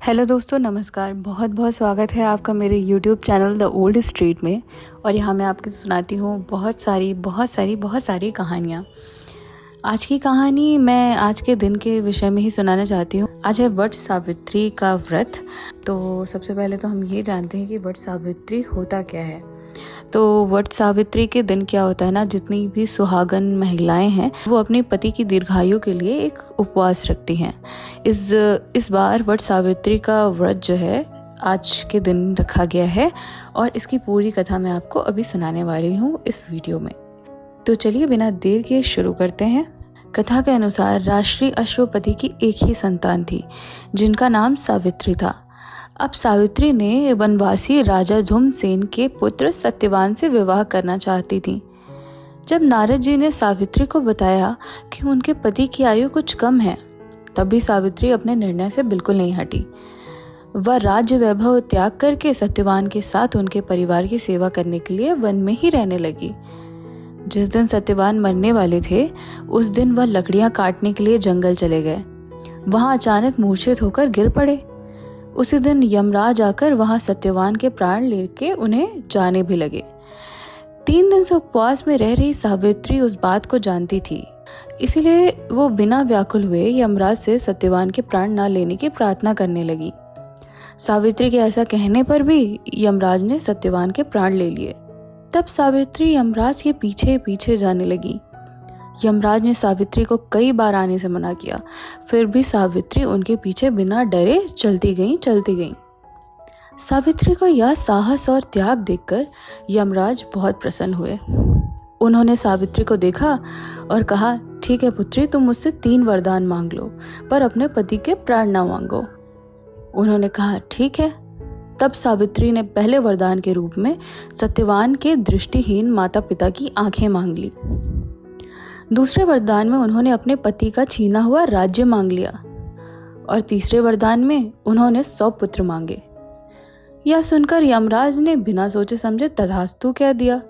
Hello दोस्तों, नमस्कार। बहुत बहुत स्वागत है आपका मेरे YouTube channel the old street में। और यहाँ मैं आपको सुनाती हूँ बहुत सारी कहानियाँ। आज की कहानी मैं आज के दिन के विषय में ही सुनाना चाहती हूँ। आज है वट सावित्री का व्रत। तो सबसे पहले तो हम ये जानते हैं कि वट सावित्री होता क्या है। तो वट सावित्री के दिन क्या होता है ना, जितनी भी सुहागन महिलाएं हैं वो अपने पति की दीर्घायु के लिए एक उपवास रखती हैं। इस बार वट सावित्री का व्रत जो है आज के दिन रखा गया है और इसकी पूरी कथा मैं आपको अभी सुनाने वाली हूँ इस वीडियो में। तो चलिए बिना देर के शुरू करते हैं। कथा के अनुसार राष्ट्रीय अश्वपति की एक ही संतान थी जिनका नाम सावित्री था। अब सावित्री ने वनवासी राजा धूमसेन के पुत्र सत्यवान से विवाह करना चाहती थी। जब नारद जी ने सावित्री को बताया कि उनके पति की आयु कुछ कम है, तब भी सावित्री अपने निर्णय से बिल्कुल नहीं हटी। वह राज्य वैभव त्याग करके सत्यवान के साथ उनके परिवार की सेवा करने के लिए वन में ही रहने लगी। जिस दिन सत्यवान मरने वाले थे उस दिन वह लकड़ियां काटने के लिए जंगल चले गए। वहां अचानक मूर्छित होकर गिर पड़े। उसी दिन यमराज आकर वहां सत्यवान के प्राण लेके उन्हें जाने भी लगे। 3 दिन से उपवास में रह रही सावित्री उस बात को जानती थी, इसीलिए वो बिना व्याकुल हुए यमराज से सत्यवान के प्राण न लेने की प्रार्थना करने लगी। सावित्री के ऐसा कहने पर भी यमराज ने सत्यवान के प्राण ले लिए। तब सावित्री यमराज के पीछे पीछे जाने लगी। यमराज ने सावित्री को कई बार आने से मना किया, फिर भी सावित्री उनके पीछे बिना डरे चलती गई। सावित्री को यह साहस और त्याग देखकर यमराज बहुत प्रसन्न हुए। उन्होंने सावित्री को देखा और कहा, ठीक है पुत्री, तुम मुझसे 3 वरदान मांग लो, पर अपने पति के प्राण ना मांगो। उन्होंने कहा ठीक है। तब सावित्री ने पहले वरदान के रूप में सत्यवान के दृष्टिहीन माता पिता की आंखें मांग ली। दूसरे वरदान में उन्होंने अपने पति का छीना हुआ राज्य मांग लिया और तीसरे वरदान में उन्होंने 100 पुत्र मांगे। यह सुनकर यमराज ने बिना सोचे समझे तथास्तु कह दिया।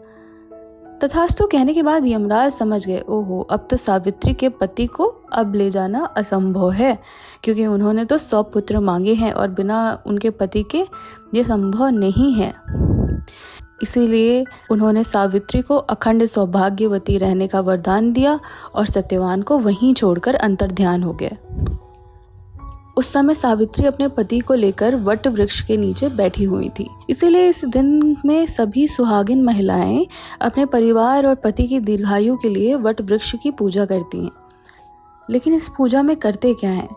तथास्तु कहने के बाद यमराज समझ गए, ओहो, अब तो सावित्री के पति को अब ले जाना असंभव है, क्योंकि उन्होंने तो 100 पुत्र मांगे हैं और बिना उनके पति के ये संभव नहीं है। इसीलिए उन्होंने सावित्री को अखंड सौभाग्यवती रहने का वरदान दिया और सत्यवान को वहीं छोड़कर अंतर्ध्यान हो गए। उस समय सावित्री अपने पति को लेकर वट वृक्ष के नीचे बैठी हुई थी। इसीलिए इस दिन में सभी सुहागिन महिलाएं अपने परिवार और पति की दीर्घायु के लिए वट वृक्ष की पूजा करती हैं। लेकिन इस पूजा में करते क्या हैं?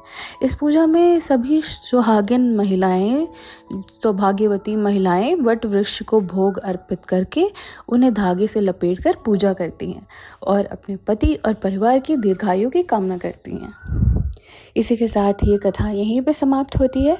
इस पूजा में सभी सुहागिन महिलाएं, सौभाग्यवती महिलाएं वट वृक्ष को भोग अर्पित करके उन्हें धागे से लपेटकर पूजा करती हैं और अपने पति और परिवार की दीर्घायु की कामना करती हैं। इसी के साथ ये कथा यहीं पे समाप्त होती है।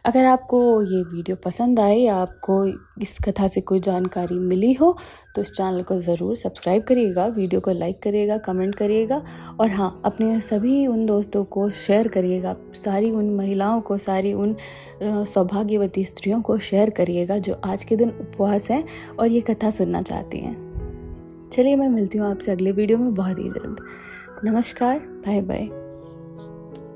अगर आपको ये वीडियो पसंद आए या आपको इस कथा से कोई जानकारी मिली हो तो इस चैनल को ज़रूर सब्सक्राइब करिएगा, वीडियो को लाइक करिएगा, कमेंट करिएगा और हाँ, अपने सभी उन दोस्तों को शेयर करिएगा, सारी उन महिलाओं को, सारी उन सौभाग्यवती स्त्रियों को शेयर करिएगा जो आज के दिन उपवास हैं और ये कथा सुनना चाहती हैं। चलिए, मैं मिलती हूँ आपसे अगले वीडियो में बहुत ही जल्द। नमस्कार, बाय बाय।